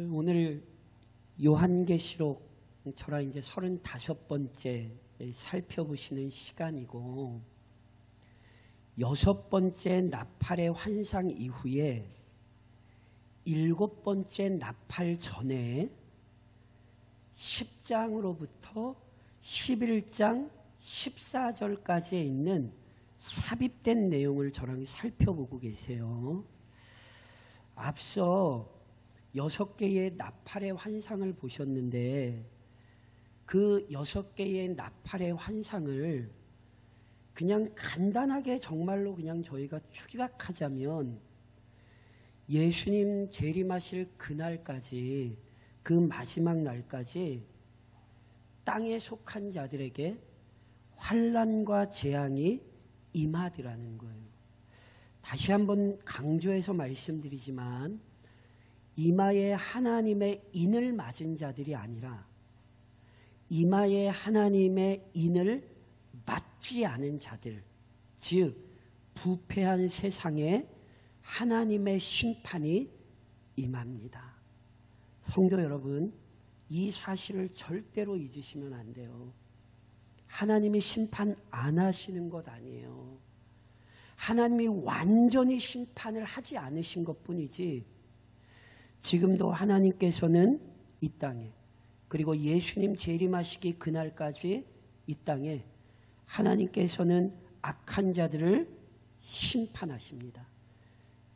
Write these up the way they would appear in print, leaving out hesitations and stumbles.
오늘 요한계시록 저랑 이제 35번째 살펴보시는 시간이고, 6번째 나팔의 환상 이후에 7번째 나팔 전에 10장으로부터 11장 14절까지에 있는 삽입된 내용을 저랑 살펴보고 계세요. 앞서 6개의 나팔의 환상을 보셨는데, 그 6개의 나팔의 환상을 그냥 간단하게 정말로 그냥 저희가 추격하자면, 예수님 재림하실 그날까지, 그 마지막 날까지 땅에 속한 자들에게 환난과 재앙이 임하리라는 거예요. 다시 한번 강조해서 말씀드리지만, 이마에 하나님의 인을 맞은 자들이 아니라 이마에 하나님의 인을 맞지 않은 자들, 즉 부패한 세상에 하나님의 심판이 임합니다. 성도 여러분, 이 사실을 절대로 잊으시면 안 돼요. 하나님이 심판 안 하시는 것 아니에요. 하나님이 완전히 심판을 하지 않으신 것뿐이지, 지금도 하나님께서는 이 땅에, 그리고 예수님 재림하시기 그날까지 이 땅에 하나님께서는 악한 자들을 심판하십니다.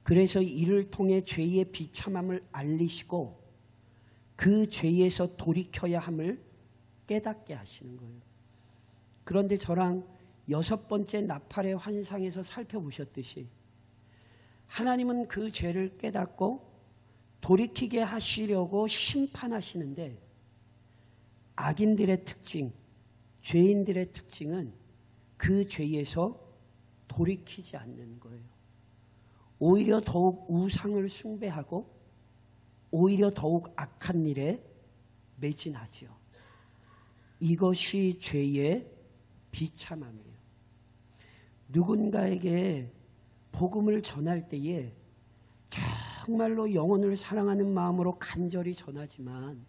그래서 이를 통해 죄의 비참함을 알리시고 그 죄에서 돌이켜야 함을 깨닫게 하시는 거예요. 그런데 저랑 6번째 나팔의 환상에서 살펴보셨듯이, 하나님은 그 죄를 깨닫고 돌이키게 하시려고 심판하시는데, 악인들의 특징, 죄인들의 특징은 그 죄에서 돌이키지 않는 거예요. 오히려 더욱 우상을 숭배하고 오히려 더욱 악한 일에 매진하죠. 이것이 죄의 비참함이에요. 누군가에게 복음을 전할 때에 정말로 영혼을 사랑하는 마음으로 간절히 전하지만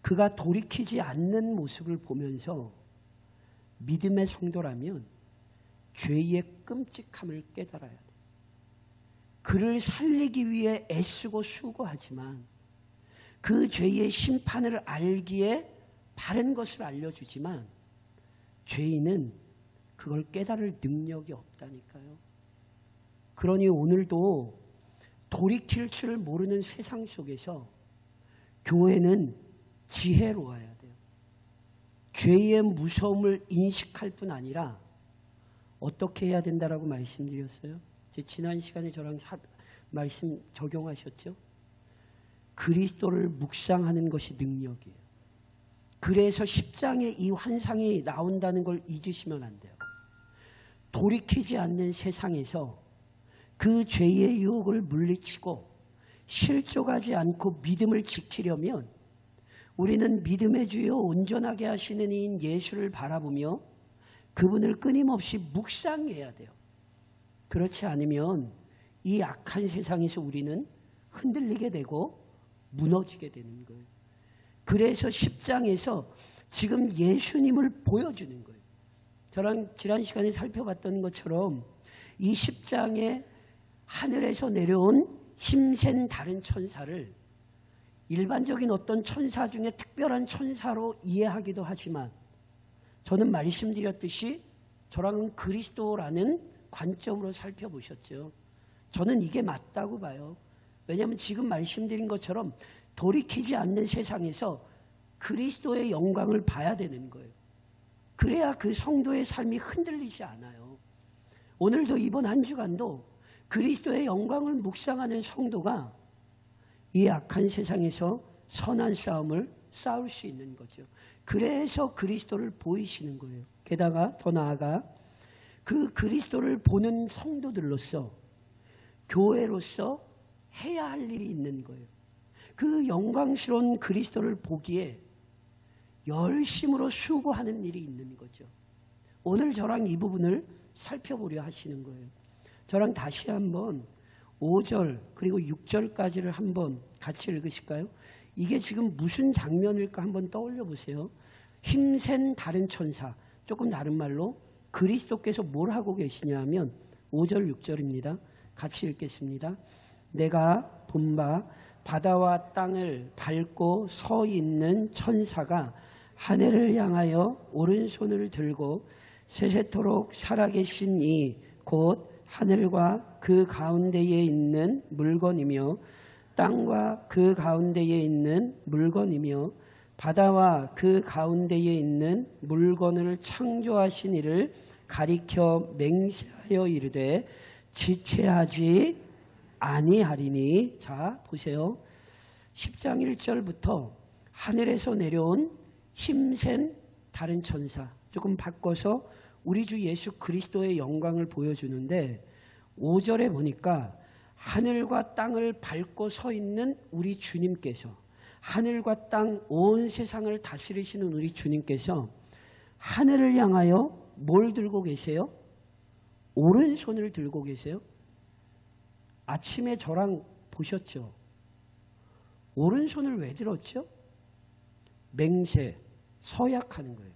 그가 돌이키지 않는 모습을 보면서 믿음의 성도라면 죄의 끔찍함을 깨달아야 돼. 그를 살리기 위해 애쓰고 수고하지만 그 죄의 심판을 알기에 바른 것을 알려주지만 죄인은 그걸 깨달을 능력이 없다니까요. 그러니 오늘도 돌이킬 줄 모르는 세상 속에서 교회는 지혜로워야 돼요. 죄의 무서움을 인식할 뿐 아니라 어떻게 해야 된다라고 말씀드렸어요? 지난 시간에 저랑 말씀 적용하셨죠? 그리스도를 묵상하는 것이 능력이에요. 그래서 10장에 이 환상이 나온다는 걸 잊으시면 안 돼요. 돌이키지 않는 세상에서 그 죄의 유혹을 물리치고 실족하지 않고 믿음을 지키려면 우리는 믿음의 주여 온전하게 하시는 이인 예수를 바라보며 그분을 끊임없이 묵상해야 돼요. 그렇지 않으면 이 악한 세상에서 우리는 흔들리게 되고 무너지게 되는 거예요. 그래서 10장에서 지금 예수님을 보여주는 거예요. 저랑 지난 시간에 살펴봤던 것처럼 이 10장에 하늘에서 내려온 힘센 다른 천사를 일반적인 어떤 천사 중에 특별한 천사로 이해하기도 하지만, 저는 말씀드렸듯이 저랑은 그리스도라는 관점으로 살펴보셨죠. 저는 이게 맞다고 봐요. 왜냐하면 지금 말씀드린 것처럼 돌이키지 않는 세상에서 그리스도의 영광을 봐야 되는 거예요. 그래야 그 성도의 삶이 흔들리지 않아요. 오늘도 이번 한 주간도 그리스도의 영광을 묵상하는 성도가 이 악한 세상에서 선한 싸움을 싸울 수 있는 거죠. 그래서 그리스도를 보이시는 거예요. 게다가 더 나아가 그 그리스도를 보는 성도들로서, 교회로서 해야 할 일이 있는 거예요. 그 영광스러운 그리스도를 보기에 열심으로 수고하는 일이 있는 거죠. 오늘 저랑 이 부분을 살펴보려 하시는 거예요. 저랑 다시 한번 5절 그리고 6절까지를 한번 같이 읽으실까요? 이게 지금 무슨 장면일까 한번 떠올려 보세요. 힘센 다른 천사, 조금 다른 말로 그리스도께서 뭘 하고 계시냐면 5절 6절입니다. 같이 읽겠습니다. 내가 본 바 바다와 땅을 밟고 서 있는 천사가 하늘을 향하여 오른손을 들고 세세토록 살아계신 이 곧 하늘과 그 가운데에 있는 물건이며 땅과 그 가운데에 있는 물건이며 바다와 그 가운데에 있는 물건을 창조하신 이를 가리켜 맹세하여 이르되 지체하지 아니하리니. 자 보세요. 10장 1절부터 하늘에서 내려온 힘센 다른 천사, 조금 바꿔서 우리 주 예수 그리스도의 영광을 보여주는데 5절에 보니까 하늘과 땅을 밟고 서 있는 우리 주님께서, 하늘과 땅 온 세상을 다스리시는 우리 주님께서 하늘을 향하여 뭘 들고 계세요? 오른손을 들고 계세요. 아침에 저랑 보셨죠? 오른손을 왜 들었죠? 맹세, 서약하는 거예요.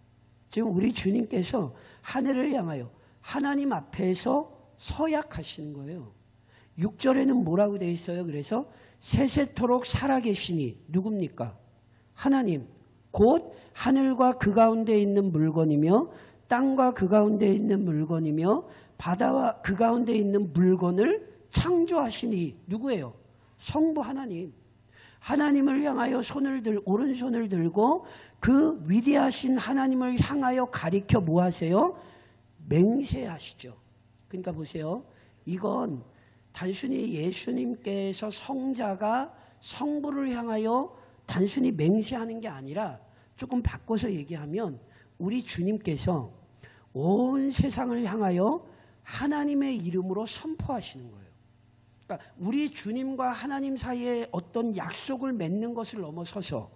지금 우리 주님께서 하늘을 향하여 하나님 앞에서 서약하시는 거예요. 6절에는 뭐라고 되어 있어요? 그래서 세세토록 살아계시니 누굽니까? 하나님, 곧 하늘과 그 가운데 있는 물건이며 땅과 그 가운데 있는 물건이며 바다와 그 가운데 있는 물건을 창조하시니 누구예요? 성부 하나님. 하나님을 향하여 오른손을 들고 그 위대하신 하나님을 향하여 가리켜 뭐 하세요? 맹세하시죠. 그러니까 보세요. 이건 단순히 예수님께서 성자가 성부를 향하여 단순히 맹세하는 게 아니라 조금 바꿔서 얘기하면 우리 주님께서 온 세상을 향하여 하나님의 이름으로 선포하시는 거예요. 그러니까 우리 주님과 하나님 사이에 어떤 약속을 맺는 것을 넘어서서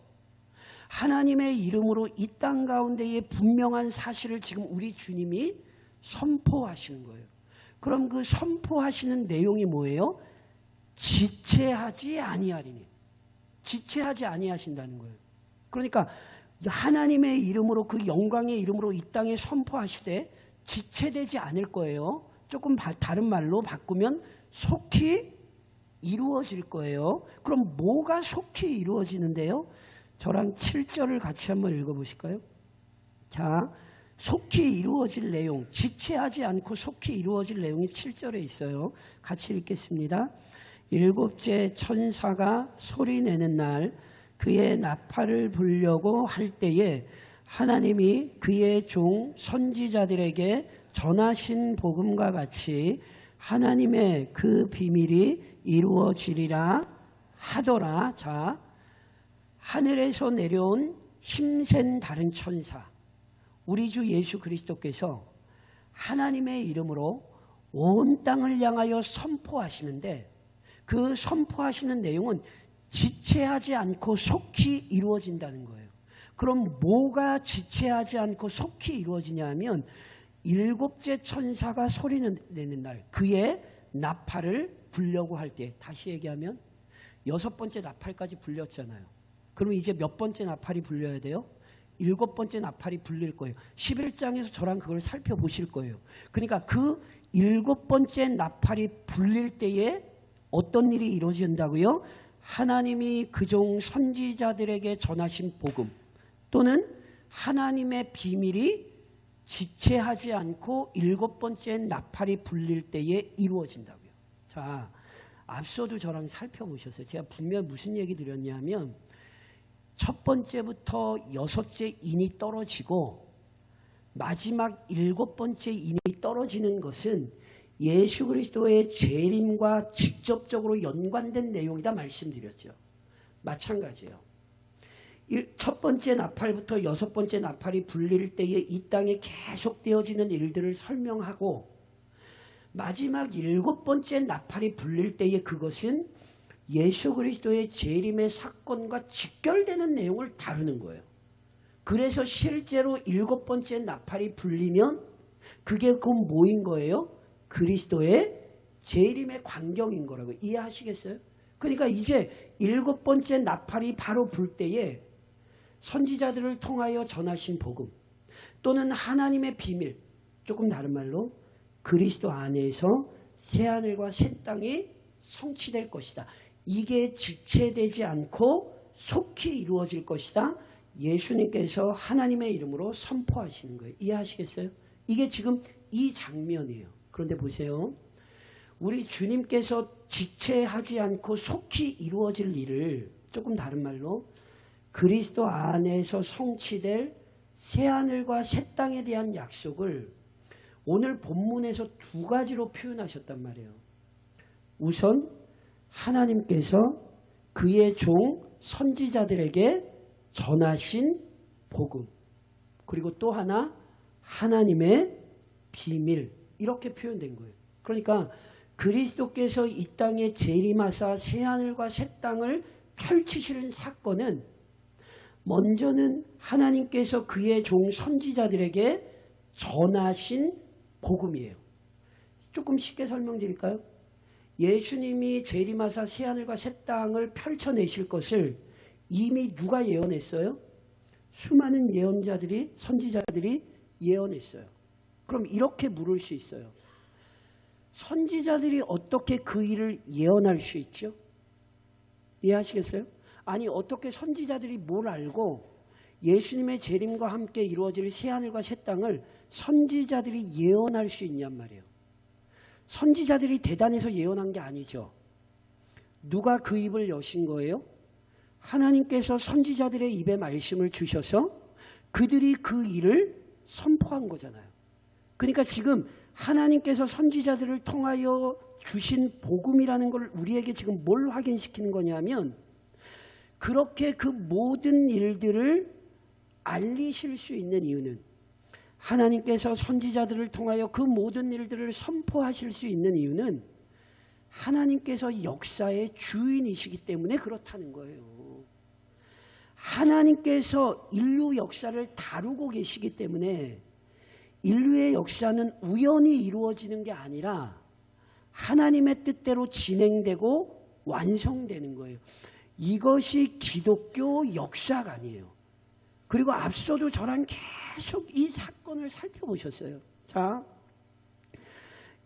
하나님의 이름으로 이 땅 가운데에 분명한 사실을 지금 우리 주님이 선포하시는 거예요. 그럼 그 선포하시는 내용이 뭐예요? 지체하지 아니하리니. 지체하지 아니하신다는 거예요. 그러니까 하나님의 이름으로, 그 영광의 이름으로 이 땅에 선포하시되 지체되지 않을 거예요. 조금 다른 말로 바꾸면 속히 이루어질 거예요. 그럼 뭐가 속히 이루어지는데요? 저랑 7절을 같이 한번 읽어보실까요? 자, 속히 이루어질 내용, 지체하지 않고 속히 이루어질 내용이 7절에 있어요. 같이 읽겠습니다. 일곱째 천사가 소리내는 날 그의 나팔을 불려고 할 때에 하나님이 그의 종 선지자들에게 전하신 복음과 같이 하나님의 그 비밀이 이루어지리라 하더라. 자, 하늘에서 내려온 힘센 다른 천사, 우리 주 예수 그리스도께서 하나님의 이름으로 온 땅을 향하여 선포하시는데 그 선포하시는 내용은 지체하지 않고 속히 이루어진다는 거예요. 그럼 뭐가 지체하지 않고 속히 이루어지냐 하면 일곱째 천사가 소리는 내는 날 그의 나팔을 불려고 할 때, 다시 얘기하면 6번째 나팔까지 불렸잖아요. 그럼 이제 몇 번째 나팔이 불려야 돼요? 7번째 나팔이 불릴 거예요. 11장에서 저랑 그걸 살펴보실 거예요. 그러니까 그 7번째 나팔이 불릴 때에 어떤 일이 이루어진다고요? 하나님이 그종 선지자들에게 전하신 복음 또는 하나님의 비밀이 지체하지 않고 7번째 나팔이 불릴 때에 이루어진다고요. 자, 앞서도 저랑 살펴보셨어요. 제가 분명히 무슨 얘기 드렸냐면 첫 번째부터 6째 인이 떨어지고 마지막 7번째 인이 떨어지는 것은 예수 그리스도의 재림과 직접적으로 연관된 내용이다 말씀드렸죠. 마찬가지예요. 첫 번째 나팔부터 6번째 나팔이 불릴 때에 이 땅에 계속되어지는 일들을 설명하고 마지막 7번째 나팔이 불릴 때에 그것은 예수 그리스도의 재림의 사건과 직결되는 내용을 다루는 거예요. 그래서 실제로 7번째 나팔이 불리면 그게 그 뭐인 거예요? 그리스도의 재림의 광경인 거라고 이해하시겠어요? 그러니까 이제 7번째 나팔이 바로 불 때에 선지자들을 통하여 전하신 복음 또는 하나님의 비밀, 조금 다른 말로 그리스도 안에서 새하늘과 새 땅이 성취될 것이다. 이게 지체되지 않고 속히 이루어질 것이다. 예수님께서 하나님의 이름으로 선포하시는 거예요. 이해하시겠어요? 이게 지금 이 장면이에요. 그런데 보세요. 우리 주님께서 지체하지 않고 속히 이루어질 일을 조금 다른 말로 그리스도 안에서 성취될 새하늘과 새 땅에 대한 약속을 오늘 본문에서 2가지로 표현하셨단 말이에요. 우선 하나님께서 그의 종 선지자들에게 전하신 복음, 그리고 또 하나 하나님의 비밀, 이렇게 표현된 거예요. 그러니까 그리스도께서 이 땅에 재림하사 새하늘과 새 땅을 펼치시는 사건은 먼저는 하나님께서 그의 종 선지자들에게 전하신 복음이에요. 조금 쉽게 설명드릴까요? 예수님이 재림하사 새하늘과 새 땅을 펼쳐내실 것을 이미 누가 예언했어요? 수많은 예언자들이, 선지자들이 예언했어요. 그럼 이렇게 물을 수 있어요. 선지자들이 어떻게 그 일을 예언할 수 있죠? 이해하시겠어요? 아니 어떻게 선지자들이 뭘 알고 예수님의 재림과 함께 이루어질 새하늘과 새 땅을 선지자들이 예언할 수 있냔 말이에요. 선지자들이 대단해서 예언한 게 아니죠. 누가 그 입을 여신 거예요? 하나님께서 선지자들의 입에 말씀을 주셔서 그들이 그 일을 선포한 거잖아요. 그러니까 지금 하나님께서 선지자들을 통하여 주신 복음이라는 걸 우리에게 지금 뭘 확인시키는 거냐면 그렇게 그 모든 일들을 알리실 수 있는 이유는 하나님께서 선지자들을 통하여 그 모든 일들을 선포하실 수 있는 이유는 하나님께서 역사의 주인이시기 때문에 그렇다는 거예요. 하나님께서 인류 역사를 다루고 계시기 때문에 인류의 역사는 우연히 이루어지는 게 아니라 하나님의 뜻대로 진행되고 완성되는 거예요. 이것이 기독교 역사관이에요. 그리고 앞서도 저랑 계속 이 사건을 살펴보셨어요. 자,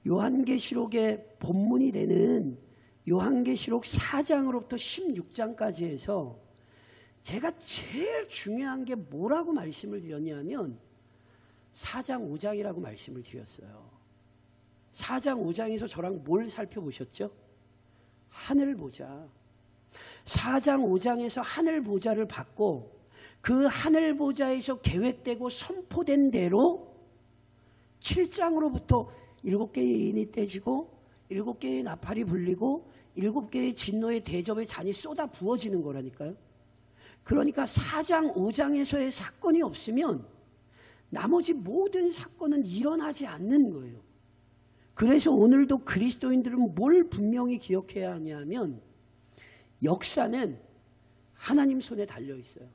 요한계시록의 본문이 되는 요한계시록 4장으로부터 16장까지 해서 제가 제일 중요한 게 뭐라고 말씀을 드렸냐면 4장 5장이라고 말씀을 드렸어요. 4장 5장에서 저랑 뭘 살펴보셨죠? 하늘 보자. 4장 5장에서 하늘 보자를 받고 그 하늘 보자에서 계획되고 선포된 대로 7장으로부터 7개의 인이 떼지고 7개의 나팔이 불리고 7개의 진노의 대접의 잔이 쏟아 부어지는 거라니까요. 그러니까 4장 5장에서의 사건이 없으면 나머지 모든 사건은 일어나지 않는 거예요. 그래서 오늘도 그리스도인들은 뭘 분명히 기억해야 하냐면 역사는 하나님 손에 달려 있어요.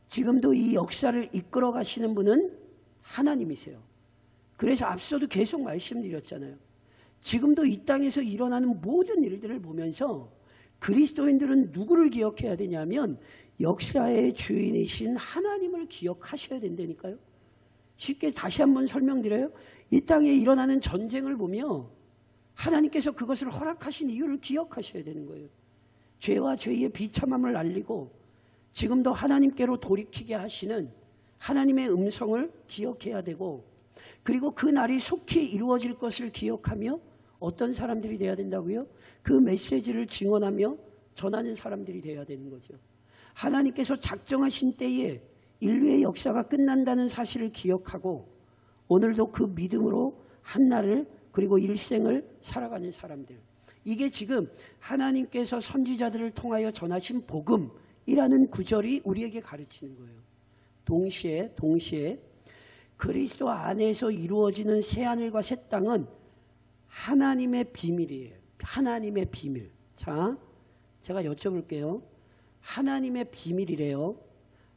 지금도 이 역사를 이끌어 가시는 분은 하나님이세요. 그래서 앞서도 계속 말씀드렸잖아요. 지금도 이 땅에서 일어나는 모든 일들을 보면서 그리스도인들은 누구를 기억해야 되냐면 역사의 주인이신 하나님을 기억하셔야 된다니까요. 쉽게 다시 한번 설명드려요. 이 땅에 일어나는 전쟁을 보며 하나님께서 그것을 허락하신 이유를 기억하셔야 되는 거예요. 죄와 죄의 비참함을 알리고 지금도 하나님께로 돌이키게 하시는 하나님의 음성을 기억해야 되고 그리고 그 날이 속히 이루어질 것을 기억하며 어떤 사람들이 돼야 된다고요? 그 메시지를 증언하며 전하는 사람들이 돼야 되는 거죠. 하나님께서 작정하신 때에 인류의 역사가 끝난다는 사실을 기억하고 오늘도 그 믿음으로 한날을 그리고 일생을 살아가는 사람들. 이게 지금 하나님께서 선지자들을 통하여 전하신 복음이라는 구절이 우리에게 가르치는 거예요. 동시에 그리스도 안에서 이루어지는 새하늘과 새 땅은 하나님의 비밀이에요. 하나님의 비밀. 자, 제가 여쭤볼게요. 하나님의 비밀이래요.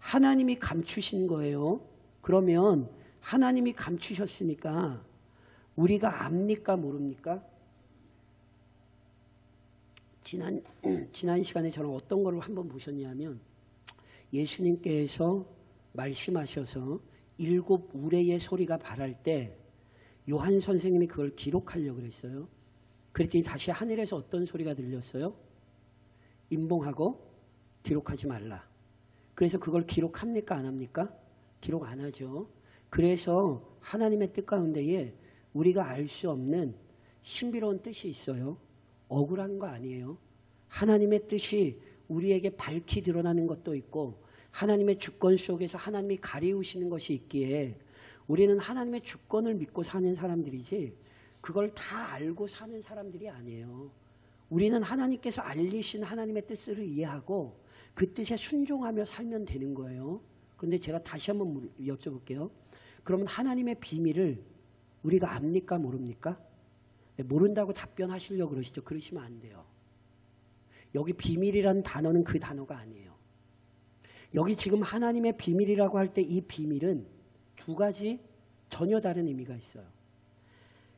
하나님이 감추신 거예요. 그러면 하나님이 감추셨으니까 우리가 압니까 모릅니까? 지난 시간에 저는 어떤 걸 한번 보셨냐면 예수님께서 말씀하셔서 7 우레의 소리가 발할 때 요한 선생님이 그걸 기록하려고 그랬어요. 그랬더니 다시 하늘에서 어떤 소리가 들렸어요? 임봉하고 기록하지 말라. 그래서 그걸 기록합니까? 안 합니까? 기록 안 하죠. 그래서 하나님의 뜻 가운데에 우리가 알 수 없는 신비로운 뜻이 있어요. 억울한 거 아니에요. 하나님의 뜻이 우리에게 밝히 드러나는 것도 있고 하나님의 주권 속에서 하나님이 가리우시는 것이 있기에 우리는 하나님의 주권을 믿고 사는 사람들이지 그걸 다 알고 사는 사람들이 아니에요. 우리는 하나님께서 알리신 하나님의 뜻을 이해하고 그 뜻에 순종하며 살면 되는 거예요. 그런데 제가 다시 한번 여쭤볼게요. 그러면 하나님의 비밀을 우리가 압니까? 모릅니까? 모른다고 답변하시려고 그러시죠. 그러시면 안 돼요. 여기 비밀이라는 단어는 그 단어가 아니에요. 여기 지금 하나님의 비밀이라고 할 때 이 비밀은 두 가지 전혀 다른 의미가 있어요.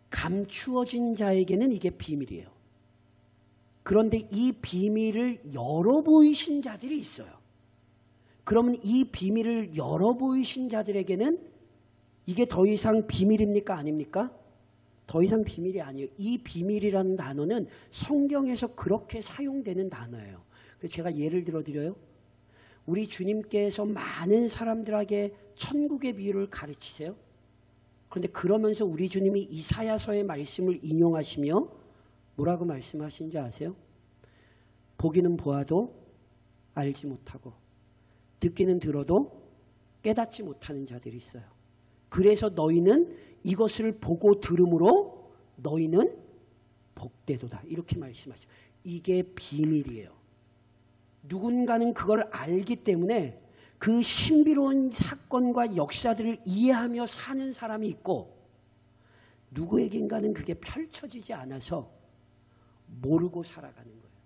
감추어진 자에게는 이게 비밀이에요. 그런데 이 비밀을 열어 보이신 자들이 있어요. 그러면 이 비밀을 열어 보이신 자들에게는 이게 더 이상 비밀입니까? 아닙니까? 더 이상 비밀이 아니에요. 이 비밀이라는 단어는 성경에서 그렇게 사용되는 단어예요. 그래서 제가 예를 들어 드려요. 우리 주님께서 많은 사람들에게 천국의 비유를 가르치세요. 그런데 그러면서 우리 주님이 이사야서의 말씀을 인용하시며 뭐라고 말씀하시는지 아세요? 보기는 보아도 알지 못하고 듣기는 들어도 깨닫지 못하는 자들이 있어요. 그래서 너희는 이것을 보고 들음으로 너희는 복되도다. 이렇게 말씀하시죠. 이게 비밀이에요. 누군가는 그걸 알기 때문에 그 신비로운 사건과 역사들을 이해하며 사는 사람이 있고 누구에겐가는 그게 펼쳐지지 않아서 모르고 살아가는 거예요.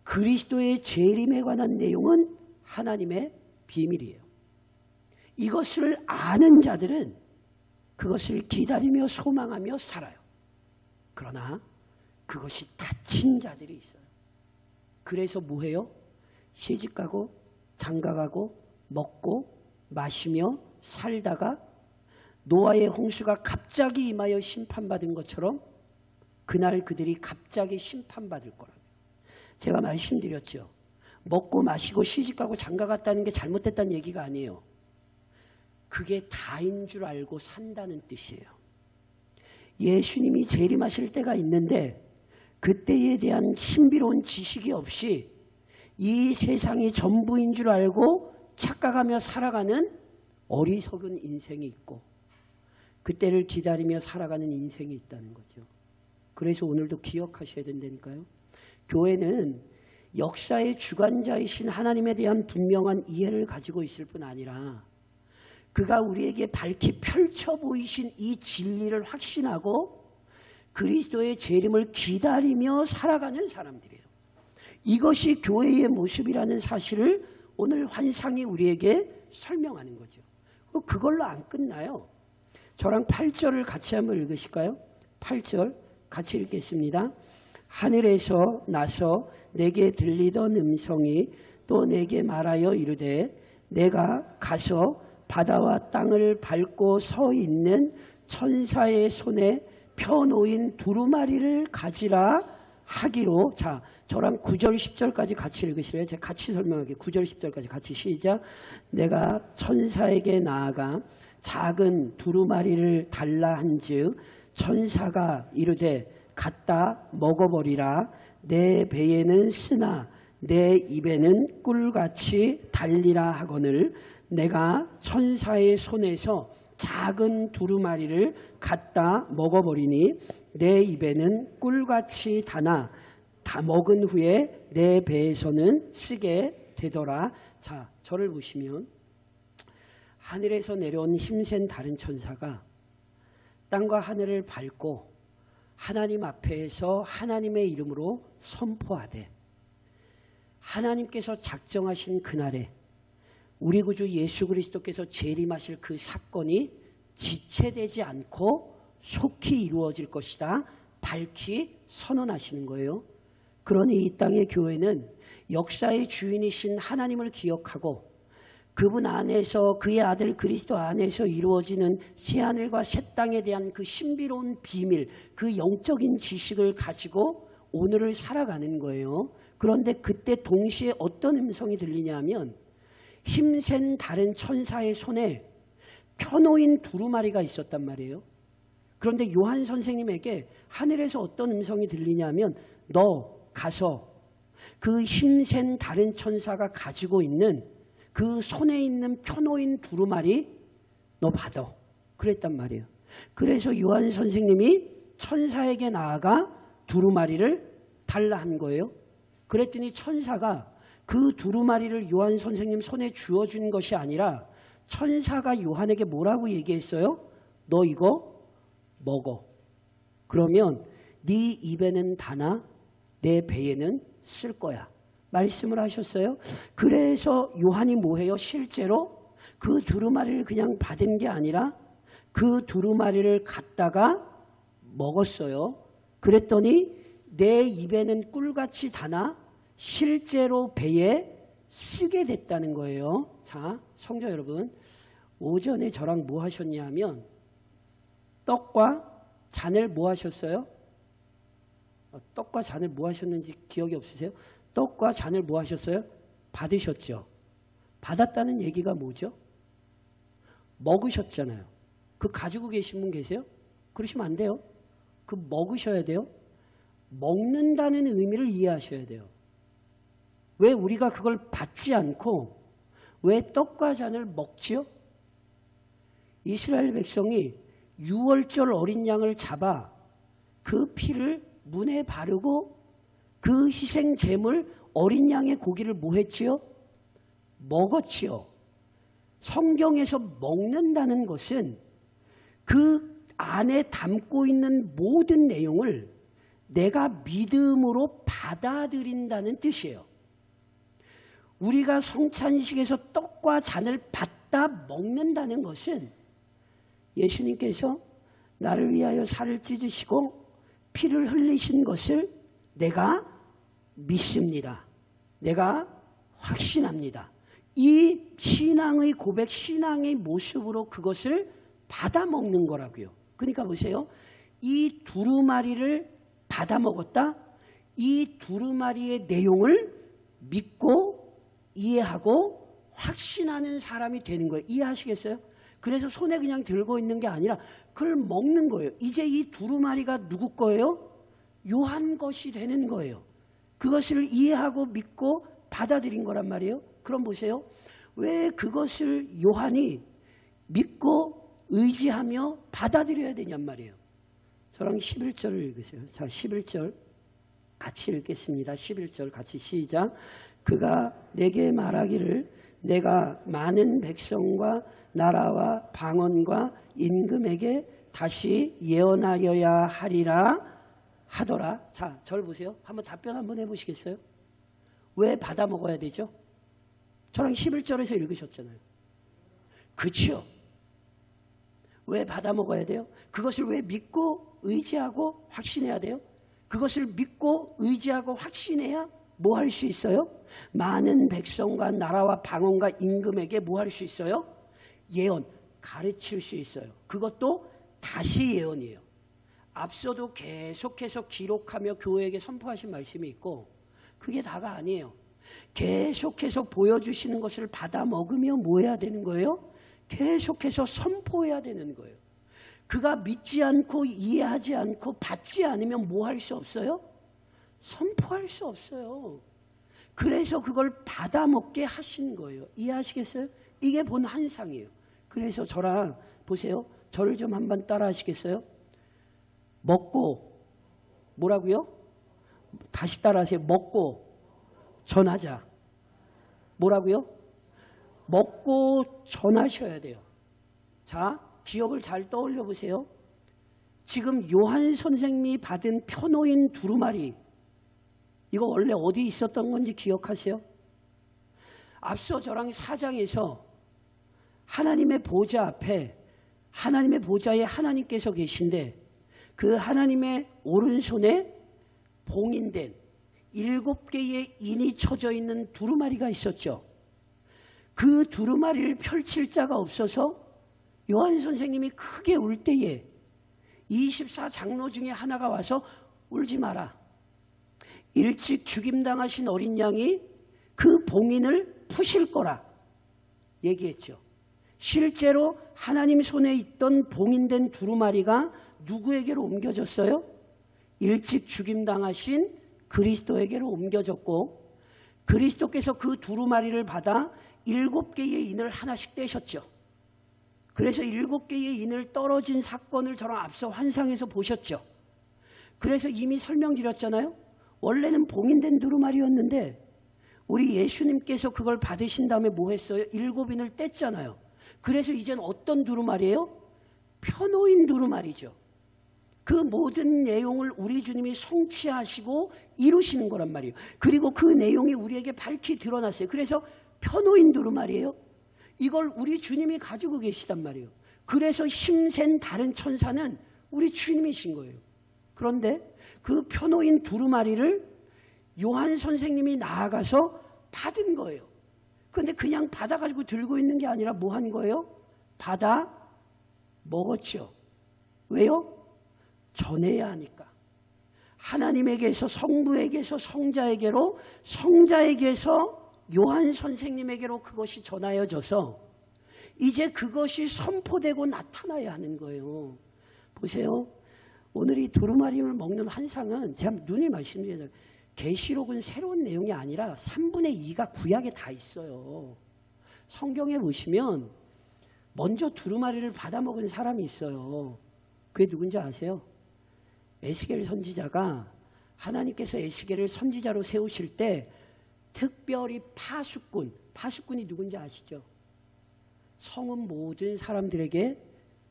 그리스도의 재림에 관한 내용은 하나님의 비밀이에요. 이것을 아는 자들은 그것을 기다리며 소망하며 살아요. 그러나 그것이 닫힌 자들이 있어요. 그래서 뭐해요? 시집가고 장가가고 먹고 마시며 살다가 노아의 홍수가 갑자기 임하여 심판받은 것처럼 그날 그들이 갑자기 심판받을 거라고요. 제가 말씀드렸죠. 먹고 마시고 시집가고 장가갔다는 게 잘못됐다는 얘기가 아니에요. 그게 다인 줄 알고 산다는 뜻이에요. 예수님이 재림하실 때가 있는데 그때에 대한 신비로운 지식이 없이 이 세상이 전부인 줄 알고 착각하며 살아가는 어리석은 인생이 있고 그때를 기다리며 살아가는 인생이 있다는 거죠. 그래서 오늘도 기억하셔야 된다니까요. 교회는 역사의 주관자이신 하나님에 대한 분명한 이해를 가지고 있을 뿐 아니라 그가 우리에게 밝히 펼쳐 보이신 이 진리를 확신하고 그리스도의 재림을 기다리며 살아가는 사람들이에요. 이것이 교회의 모습이라는 사실을 오늘 환상이 우리에게 설명하는 거죠. 그걸로 안 끝나요. 저랑 8절을 같이 한번 읽으실까요? 8절 같이 읽겠습니다. 하늘에서 나서 내게 들리던 음성이 또 내게 말하여 이르되 내가 가서 바다와 땅을 밟고 서 있는 천사의 손에 펴놓인 두루마리를 가지라 하기로. 자, 저랑 9절 10절까지 같이 읽으시래요. 제가 같이 설명하게 9절 10절까지 같이 시작. 내가 천사에게 나아가 작은 두루마리를 달라 한즉 천사가 이르되 갖다 먹어버리라. 내 배에는 쓰나 내 입에는 꿀같이 달리라 하거늘 내가 천사의 손에서 작은 두루마리를 갖다 먹어버리니 내 입에는 꿀같이 다나 다 먹은 후에 내 배에서는 쓰게 되더라. 자, 저를 보시면 하늘에서 내려온 힘센 다른 천사가 땅과 하늘을 밟고 하나님 앞에서 하나님의 이름으로 선포하되 하나님께서 작정하신 그날에 우리 구주 예수 그리스도께서 재림하실 그 사건이 지체되지 않고 속히 이루어질 것이다. 밝히 선언하시는 거예요. 그러니 이 땅의 교회는 역사의 주인이신 하나님을 기억하고 그분 안에서 그의 아들 그리스도 안에서 이루어지는 새하늘과 새 땅에 대한 그 신비로운 비밀, 그 영적인 지식을 가지고 오늘을 살아가는 거예요. 그런데 그때 동시에 어떤 음성이 들리냐 하면 힘센 다른 천사의 손에 펴놓인 두루마리가 있었단 말이에요. 그런데 요한 선생님에게 하늘에서 어떤 음성이 들리냐면 너 가서 그 힘센 다른 천사가 가지고 있는 그 손에 있는 펴놓인 두루마리 너 받아. 그랬단 말이에요. 그래서 요한 선생님이 천사에게 나아가 두루마리를 달라 한 거예요. 그랬더니 천사가 그 두루마리를 요한 선생님 손에 쥐어준 것이 아니라 천사가 요한에게 뭐라고 얘기했어요? 너 이거 먹어. 그러면 네 입에는 다나 내 배에는 쓸 거야. 말씀을 하셨어요. 그래서 요한이 뭐해요? 실제로 그 두루마리를 그냥 받은 게 아니라 그 두루마리를 갖다가 먹었어요. 그랬더니 내 입에는 꿀같이 다나 실제로 배에 쓰게 됐다는 거예요. 자, 성도 여러분, 오전에 저랑 뭐 하셨냐면 떡과 잔을 뭐 하셨어요? 떡과 잔을 뭐 하셨는지 기억이 없으세요? 떡과 잔을 뭐 하셨어요? 받으셨죠. 받았다는 얘기가 뭐죠? 먹으셨잖아요. 그 가지고 계신 분 계세요? 그러시면 안 돼요. 그 먹으셔야 돼요. 먹는다는 의미를 이해하셔야 돼요. 왜 우리가 그걸 받지 않고 왜 떡과 잔을 먹지요? 이스라엘 백성이 6월절 어린 양을 잡아 그 피를 문에 바르고 그 희생 제물 어린 양의 고기를 뭐 했지요? 먹었지요. 성경에서 먹는다는 것은 그 안에 담고 있는 모든 내용을 내가 믿음으로 받아들인다는 뜻이에요. 우리가 성찬식에서 떡과 잔을 받다 먹는다는 것은 예수님께서 나를 위하여 살을 찢으시고 피를 흘리신 것을 내가 믿습니다. 내가 확신합니다. 이 신앙의 고백, 신앙의 모습으로 그것을 받아 먹는 거라고요. 그러니까 보세요. 이 두루마리를 받아 먹었다. 이 두루마리의 내용을 믿고 이해하고 확신하는 사람이 되는 거예요. 이해하시겠어요? 그래서 손에 그냥 들고 있는 게 아니라 그걸 먹는 거예요. 이제 이 두루마리가 누구 거예요? 요한 것이 되는 거예요. 그것을 이해하고 믿고 받아들인 거란 말이에요. 그럼 보세요. 왜 그것을 요한이 믿고 의지하며 받아들여야 되냔 말이에요. 저랑 11절을 읽으세요. 자, 11절 같이 읽겠습니다. 11절 같이 시작. 그가 내게 말하기를 내가 많은 백성과 나라와 방언과 임금에게 다시 예언하여야 하리라 하더라. 자, 저를 보세요. 한번 답변 한번 해보시겠어요? 왜 받아 먹어야 되죠? 저랑 11절에서 읽으셨잖아요. 그렇죠? 왜 받아 먹어야 돼요? 그것을 왜 믿고 의지하고 확신해야 돼요? 그것을 믿고 의지하고 확신해야 뭐 할 수 있어요? 많은 백성과 나라와 방언과 임금에게 뭐 할 수 있어요? 예언, 가르칠 수 있어요. 그것도 다시 예언이에요. 앞서도 계속해서 기록하며 교회에게 선포하신 말씀이 있고 그게 다가 아니에요. 계속해서 보여주시는 것을 받아 먹으며 뭐 해야 되는 거예요? 계속해서 선포해야 되는 거예요. 그가 믿지 않고 이해하지 않고 받지 않으면 뭐 할 수 없어요? 선포할 수 없어요. 그래서 그걸 받아 먹게 하신 거예요. 이해하시겠어요? 이게 본 한상이에요. 그래서 저랑 보세요. 저를 좀 한번 따라 하시겠어요? 먹고 뭐라고요? 다시 따라 하세요. 먹고 전하자. 뭐라고요? 먹고 전하셔야 돼요. 자, 기억을 잘 떠올려 보세요. 지금 요한 선생님이 받은 펴놓인 두루마리 이거 원래 어디 있었던 건지 기억하세요? 앞서 저랑 4장에서 하나님의 보좌 앞에 하나님의 보좌에 하나님께서 계신데 그 하나님의 오른손에 봉인된 7개의 인이 쳐져 있는 두루마리가 있었죠. 그 두루마리를 펼칠 자가 없어서 요한 선생님이 크게 울 때에 24장로 중에 하나가 와서 울지 마라. 일찍 죽임당하신 어린 양이 그 봉인을 푸실 거라 얘기했죠. 실제로 하나님 손에 있던 봉인된 두루마리가 누구에게로 옮겨졌어요? 일찍 죽임당하신 그리스도에게로 옮겨졌고, 그리스도께서 그 두루마리를 받아 7개의 인을 하나씩 떼셨죠. 그래서 7개의 인을 떨어진 사건을 저랑 앞서 환상에서 보셨죠. 그래서 이미 설명드렸잖아요. 원래는 봉인된 두루마리였는데 우리 예수님께서 그걸 받으신 다음에 뭐 했어요? 7인을 뗐잖아요. 그래서 이제는 어떤 두루마리예요? 펴놓인 두루마리죠. 그 모든 내용을 우리 주님이 성취하시고 이루시는 거란 말이에요. 그리고 그 내용이 우리에게 밝히 드러났어요. 그래서 펴놓인 두루마리예요. 이걸 우리 주님이 가지고 계시단 말이에요. 그래서 힘센 다른 천사는 우리 주님이신 거예요. 그런데 그 펴놓인 두루마리를 요한 선생님이 나아가서 받은 거예요. 그런데 그냥 받아가지고 들고 있는 게 아니라 뭐 한 거예요? 받아 먹었죠. 왜요? 전해야 하니까. 하나님에게서, 성부에게서 성자에게로, 성자에게서 요한 선생님에게로 그것이 전하여져서 이제 그것이 선포되고 나타나야 하는 거예요. 보세요. 오늘 이 두루마리를 먹는 환상은 제가 눈이 말씀드리잖아요. 계시록은 새로운 내용이 아니라 3분의 2가 구약에 다 있어요. 성경에 보시면 먼저 두루마리를 받아먹은 사람이 있어요. 그게 누군지 아세요? 에스겔 선지자가 하나님께서 에스겔을 선지자로 세우실 때 특별히 파수꾼이 누군지 아시죠? 성은 모든 사람들에게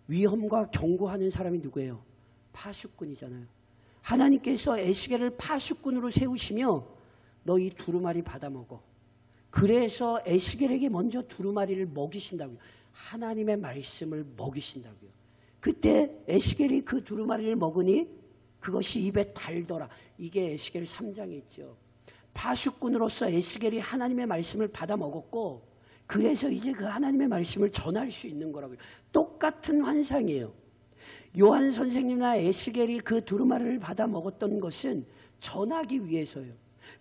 위험과 경고하는 사람이 누구예요? 파수꾼이잖아요. 하나님께서 에스겔을 파수꾼으로 세우시며 너 이 두루마리 받아먹어. 그래서 에스겔에게 먼저 두루마리를 먹이신다고요. 하나님의 말씀을 먹이신다고요. 그때 에스겔이 그 두루마리를 먹으니 그것이 입에 달더라. 이게 에스겔 3장에 있죠. 파수꾼으로서 에스겔이 하나님의 말씀을 받아먹었고 그래서 이제 그 하나님의 말씀을 전할 수 있는 거라고요. 똑같은 환상이에요. 요한 선생님이나 에스겔이 그 두루마리를 받아 먹었던 것은 전하기 위해서요.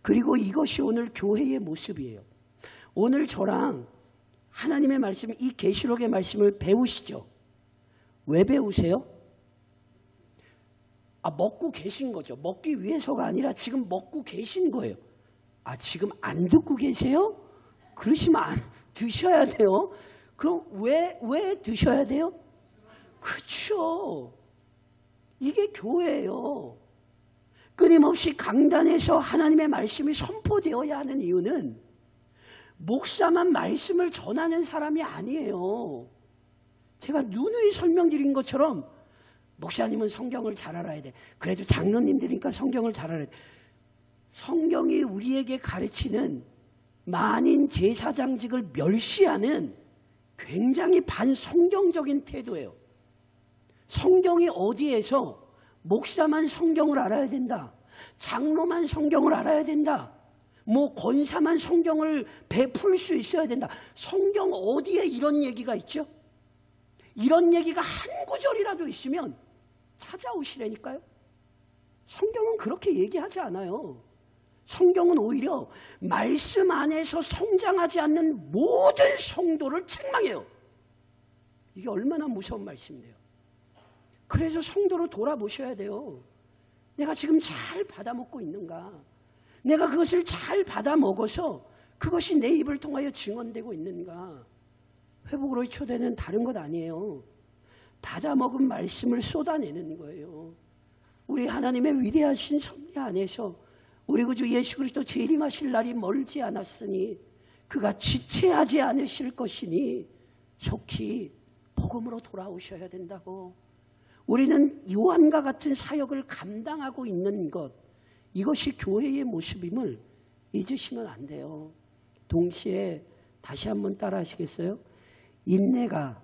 그리고 이것이 오늘 교회의 모습이에요. 오늘 저랑 하나님의 말씀, 이 계시록의 말씀을 배우시죠. 왜 배우세요? 먹고 계신 거죠. 먹기 위해서가 아니라 지금 먹고 계신 거예요. 지금 안 듣고 계세요? 그러시면 드셔야 돼요. 그럼 왜 드셔야 돼요? 그렇죠. 이게 교회예요. 끊임없이 강단에서 하나님의 말씀이 선포되어야 하는 이유는 목사만 말씀을 전하는 사람이 아니에요. 제가 누누이 설명드린 것처럼 목사님은 성경을 잘 알아야 돼. 그래도 장로님들이니까 성경을 잘 알아야 돼. 성경이 우리에게 가르치는 만인 제사장직을 멸시하는 굉장히 반성경적인 태도예요. 성경이 어디에서 목사만 성경을 알아야 된다. 장로만 성경을 알아야 된다. 권사만 성경을 베풀 수 있어야 된다. 성경 어디에 이런 얘기가 있죠? 이런 얘기가 한 구절이라도 있으면 찾아오시라니까요. 성경은 그렇게 얘기하지 않아요. 성경은 오히려 말씀 안에서 성장하지 않는 모든 성도를 책망해요. 이게 얼마나 무서운 말씀인데요. 그래서 성도로 돌아보셔야 돼요. 내가 지금 잘 받아먹고 있는가? 내가 그것을 잘 받아먹어서 그것이 내 입을 통하여 증언되고 있는가? 회복으로의 초대는 다른 것 아니에요. 받아먹은 말씀을 쏟아내는 거예요. 우리 하나님의 위대하신 섭리 안에서 우리 구주 예수 그리스도 재림하실 날이 멀지 않았으니 그가 지체하지 않으실 것이니 속히 복음으로 돌아오셔야 된다고. 우리는 요한과 같은 사역을 감당하고 있는 것, 이것이 교회의 모습임을 잊으시면 안 돼요. 동시에 다시 한번 따라 하시겠어요? 인내가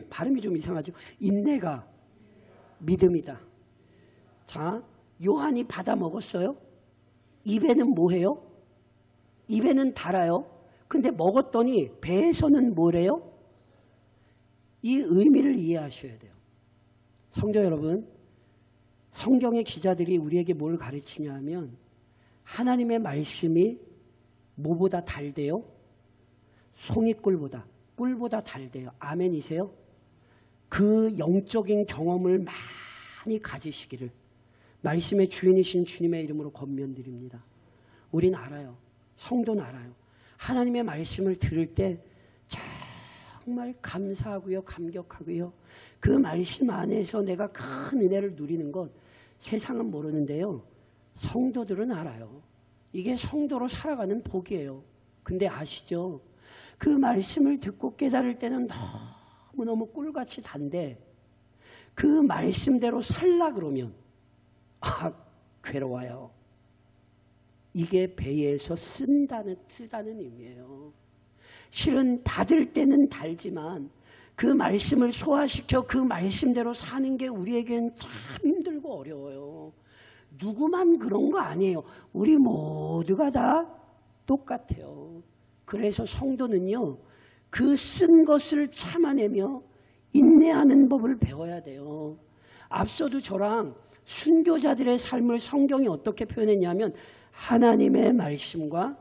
발음이 좀 이상하죠. 인내가 믿음이다. 자, 요한이 받아 먹었어요? 입에는 뭐해요? 입에는 달아요. 근데 먹었더니 배에서는 뭐래요? 이 의미를 이해하셔야 돼요. 성도 여러분, 성경의 기자들이 우리에게 뭘 가르치냐 하면 하나님의 말씀이 뭐보다 달대요? 송이꿀보다, 꿀보다 달대요. 아멘이세요? 그 영적인 경험을 많이 가지시기를 말씀의 주인이신 주님의 이름으로 권면드립니다. 우린 알아요. 성도는 알아요. 하나님의 말씀을 들을 때 정말 감사하고요. 감격하고요. 그 말씀 안에서 내가 큰 은혜를 누리는 것 세상은 모르는데요. 성도들은 알아요. 이게 성도로 살아가는 복이에요. 근데 아시죠? 그 말씀을 듣고 깨달을 때는 너무너무 꿀같이 단데 그 말씀대로 살라 그러면 괴로워요. 이게 배에서 쓰다는 의미예요. 실은 받을 때는 달지만 그 말씀을 소화시켜 그 말씀대로 사는 게 우리에겐 참 힘들고 어려워요. 누구만 그런 거 아니에요. 우리 모두가 다 똑같아요. 그래서 성도는요. 그 쓴 것을 참아내며 인내하는 법을 배워야 돼요. 앞서도 저랑 순교자들의 삶을 성경이 어떻게 표현했냐면 하나님의 말씀과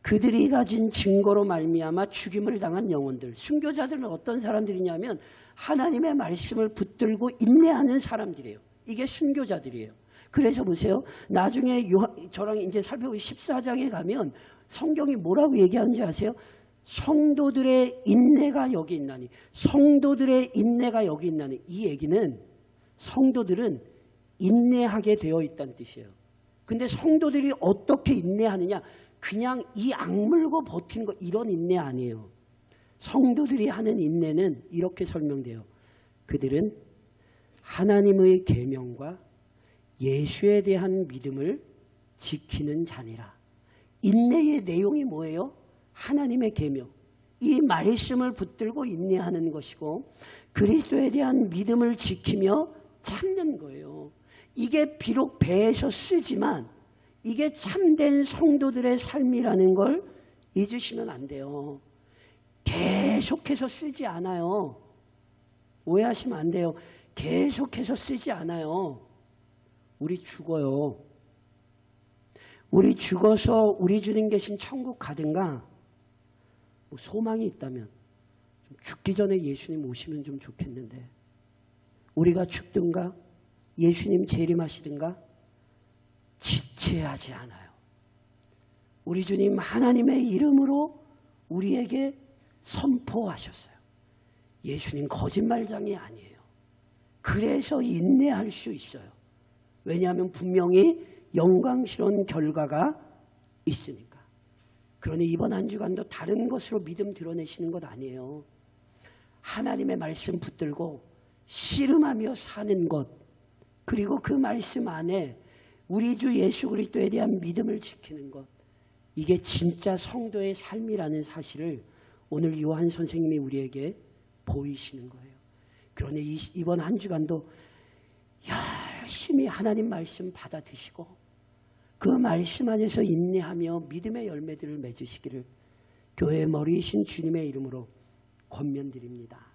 그들이 가진 증거로 말미암아 죽임을 당한 영혼들. 순교자들은 어떤 사람들이냐면 하나님의 말씀을 붙들고 인내하는 사람들이에요. 이게 순교자들이에요. 그래서 보세요. 나중에 저랑 이제 살펴보기 14장에 가면 성경이 뭐라고 얘기하는지 아세요? 성도들의 인내가 여기 있나니. 성도들의 인내가 여기 있나니. 이 얘기는 성도들은 인내하게 되어 있다는 뜻이에요. 근데 성도들이 어떻게 인내하느냐? 그냥 이 악물고 버티는 거 이런 인내 아니에요. 성도들이 하는 인내는 이렇게 설명돼요. 그들은 하나님의 계명과 예수에 대한 믿음을 지키는 자니라. 인내의 내용이 뭐예요? 하나님의 계명. 이 말씀을 붙들고 인내하는 것이고 그리스도에 대한 믿음을 지키며 참는 거예요. 이게 비록 배에서 쓰지만 이게 참된 성도들의 삶이라는 걸 잊으시면 안 돼요. 계속해서 쓰지 않아요. 오해하시면 안 돼요. 계속해서 쓰지 않아요. 우리 죽어요. 우리 죽어서 우리 주님 계신 천국 가든가 뭐 소망이 있다면 좀 죽기 전에 예수님 오시면 좀 좋겠는데 우리가 죽든가 예수님 재림하시든가 지체하지 않아요. 우리 주님 하나님의 이름으로 우리에게 선포하셨어요. 예수님 거짓말장이 아니에요. 그래서 인내할 수 있어요. 왜냐하면 분명히 영광스러운 결과가 있으니까. 그러니 이번 한 주간도 다른 것으로 믿음 드러내시는 것 아니에요. 하나님의 말씀 붙들고 씨름하며 사는 것, 그리고 그 말씀 안에 우리 주 예수 그리스도에 대한 믿음을 지키는 것, 이게 진짜 성도의 삶이라는 사실을 오늘 요한 선생님이 우리에게 보이시는 거예요. 그러니 이번 한 주간도 열심히 하나님 말씀 받아 드시고 그 말씀 안에서 인내하며 믿음의 열매들을 맺으시기를 교회의 머리이신 주님의 이름으로 권면드립니다.